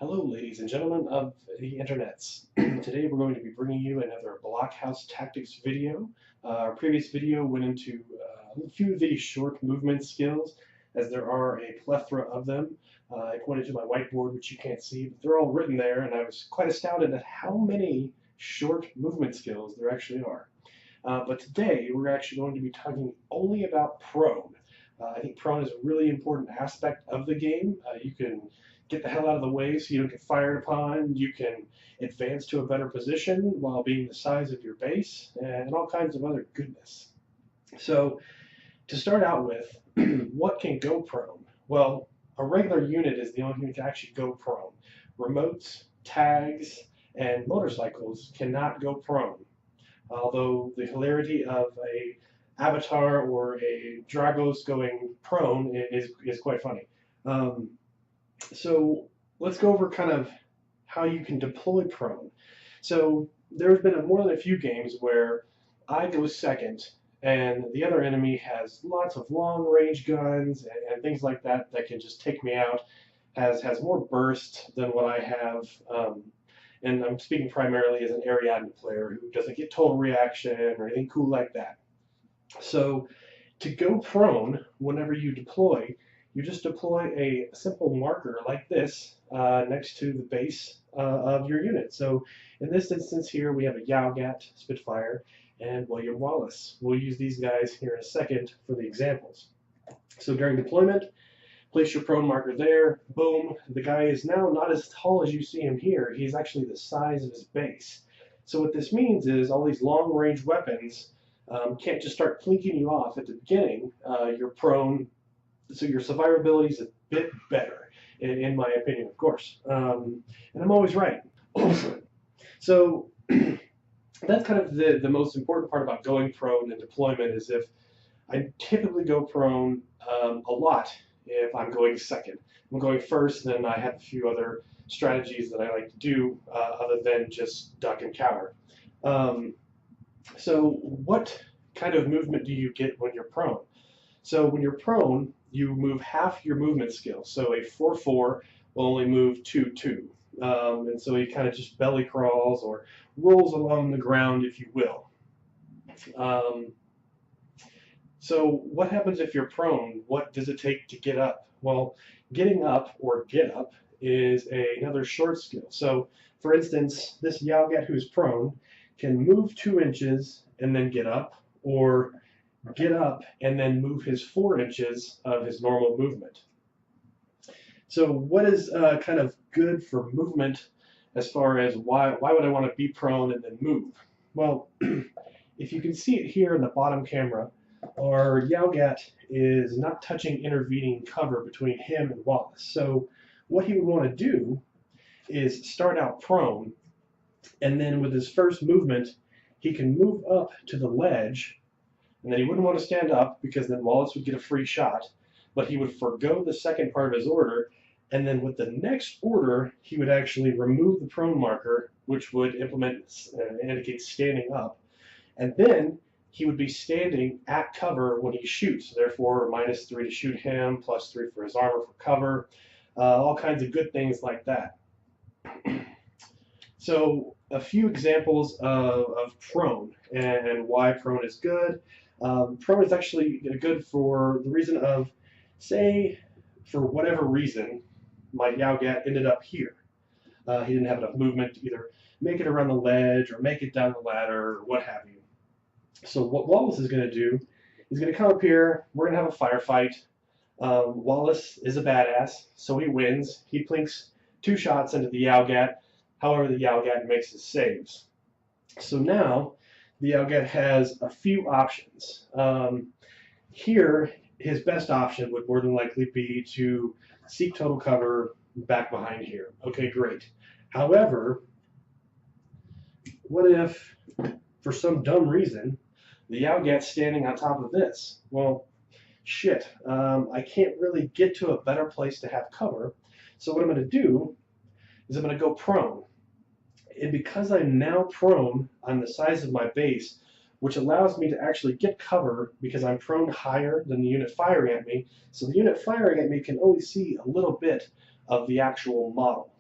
Hello, ladies and gentlemen of the internets. Today we're going to be bringing you another Blockhouse tactics video. Our previous video went into a few of these short movement skills, as there are a plethora of them. I pointed to my whiteboard, which you can't see, but they're all written there, and I was quite astounded at how many short movement skills there actually are. But today we're actually going to be talking only about prone. I think prone is a really important aspect of the game. You can get the hell out of the way so you don't get fired upon. You can advance to a better position while being the size of your base, and all kinds of other goodness. So to start out with, what can go prone? Well, a regular unit is the only thing that can actually go prone. Remotes, tags, and motorcycles cannot go prone. Although the hilarity of a avatar or a Dragos going prone is quite funny. So let's go over kind of how you can deploy prone. So there's been more than a few games where I go second and the other enemy has lots of long range guns and things like that that can just take me out, has more burst than what I have. And I'm speaking primarily as an Ariadne player who doesn't get total reaction or anything cool like that. So to go prone, whenever you deploy, you just deploy a simple marker like this next to the base of your unit. So in this instance here, we have a Yowgat Spitfire and William Wallace. We'll use these guys here in a second for the examples. So during deployment, place your prone marker there, boom. The guy is now not as tall as you see him here. He's actually the size of his base. So what this means is all these long-range weapons can't just start plinking you off at the beginning. You're prone, so your survivability is a bit better, in my opinion, of course. And I'm always right. So that's kind of the most important part about going prone and deployment is if I typically go prone a lot if I'm going second. If I'm going first, then I have a few other strategies that I like to do other than just duck and cower. So what kind of movement do you get when you're prone? So when you're prone, you move half your movement skill. So a 4-4 will only move 2-2. And so he kind of just belly crawls or rolls along the ground, if you will. So what happens if you're prone? What does it take to get up? Well, getting up or get up is another short skill. So for instance, this Yowgat who's prone can move 2 inches and then get up, or get up and then move his 4 inches of his normal movement. So what is kind of good for movement as far as why would I want to be prone and then move? Well, if you can see it here in the bottom camera, our Yowgat is not touching intervening cover between him and Wallace. So what he would want to do is start out prone, and then with his first movement, he can move up to the ledge, and then he wouldn't want to stand up because then Wallace would get a free shot, but he would forgo the second part of his order, and then with the next order, he would actually remove the prone marker, which would indicate standing up, and then he would be standing at cover when he shoots, therefore -3 to shoot him, +3 for his armor for cover, all kinds of good things like that. So a few examples of prone and why prone is good. Prone is actually good for the reason of, say, for whatever reason, my Yowgat ended up here. He didn't have enough movement to either make it around the ledge or make it down the ladder or what have you. So what Wallace is going to do, he's going to come up here, we're going to have a firefight. Wallace is a badass, so he wins. He plinks 2 shots into the Yowgat, however the Yowgat makes his saves. So now the Yowgat has a few options. Here, his best option would more than likely be to seek total cover back behind here. Okay, great. However, what if, for some dumb reason, the Yowgat's standing on top of this? Well, shit, I can't really get to a better place to have cover. So what I'm going to do is I'm going to go prone. And because I'm now prone on the size of my base, which allows me to actually get cover because I'm prone higher than the unit firing at me, so the unit firing at me can only see a little bit of the actual model.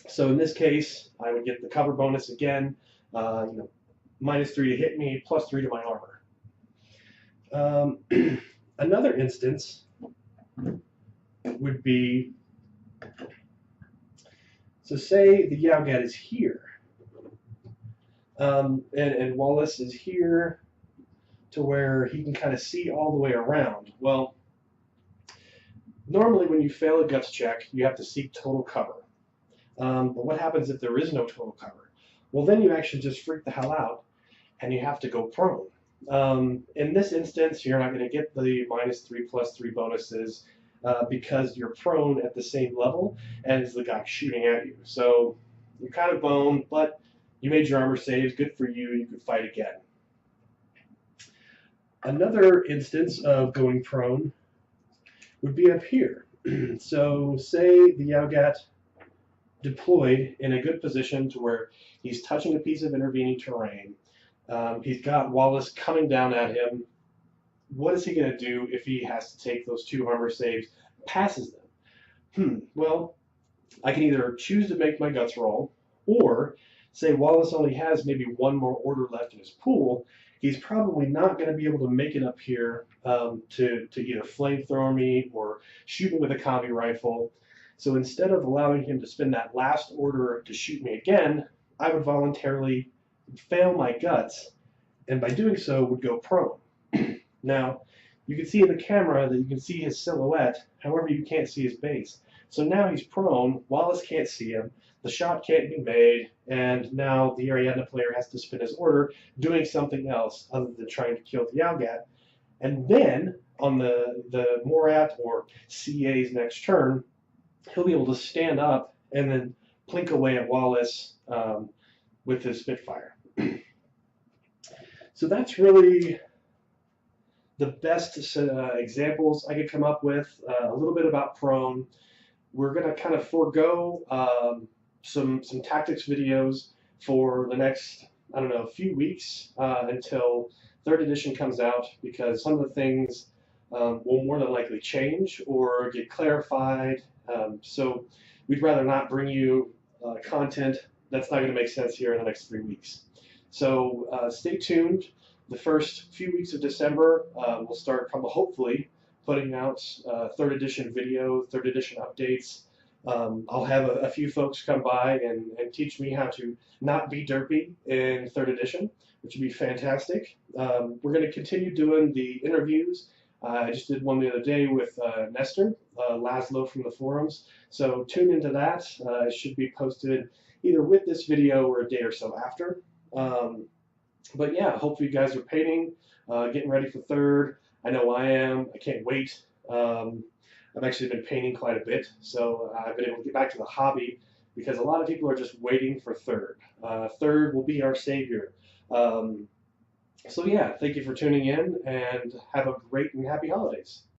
So in this case, I would get the cover bonus again, -3 to hit me, +3 to my armor. Another instance would be, so say the Yowgat is here, and Wallace is here to where he can kind of see all the way around. Well, normally when you fail a guts check, you have to seek total cover. But what happens if there is no total cover? Well, then you actually just freak the hell out and you have to go prone. In this instance, you're not going to get the -3/+3 bonuses because you're prone at the same level as the guy shooting at you. So you're kind of boned, but you made your armor saves. Good for you. You could fight again. Another instance of going prone would be up here. So say the Yowgat deployed in a good position to where he's touching a piece of intervening terrain. He's got Wallace coming down at him. What is he going to do if he has to take those 2 armor saves, passes them? Well, I can either choose to make my guts roll, or say Wallace only has maybe 1 more order left in his pool. He's probably not going to be able to make it up here to either flamethrower me or shoot me with a combi rifle. So instead of allowing him to spend that last order to shoot me again, I would voluntarily fail my guts, and by doing so would go prone. Now, you can see in the camera that you can see his silhouette, however you can't see his base. So now he's prone, Wallace can't see him, the shot can't be made, and now the Ariadna player has to spend his order doing something else other than trying to kill the Yowgat. And then, on the Morat or CA's next turn, he'll be able to stand up and then plink away at Wallace with his Spitfire. So that's really the best examples I could come up with. A little bit about prone. We're going to kind of forego some tactics videos for the next, I don't know, few weeks until 3rd edition comes out, because some of the things will more than likely change or get clarified. So we'd rather not bring you content that's not going to make sense here in the next 3 weeks. So stay tuned. The first few weeks of December, we'll start hopefully putting out 3rd edition video, 3rd edition updates. I'll have a few folks come by and teach me how to not be derpy in 3rd edition, which would be fantastic. We're going to continue doing the interviews. I just did one the other day with Nestor, Laszlo from the forums. So tune into that. It should be posted either with this video or a day or so after. But yeah, hopefully you guys are painting, getting ready for 3rd. I know I am. I can't wait. I've actually been painting quite a bit, so I've been able to get back to the hobby because a lot of people are just waiting for 3rd. 3rd will be our savior. So yeah, thank you for tuning in, and have a great and happy holidays.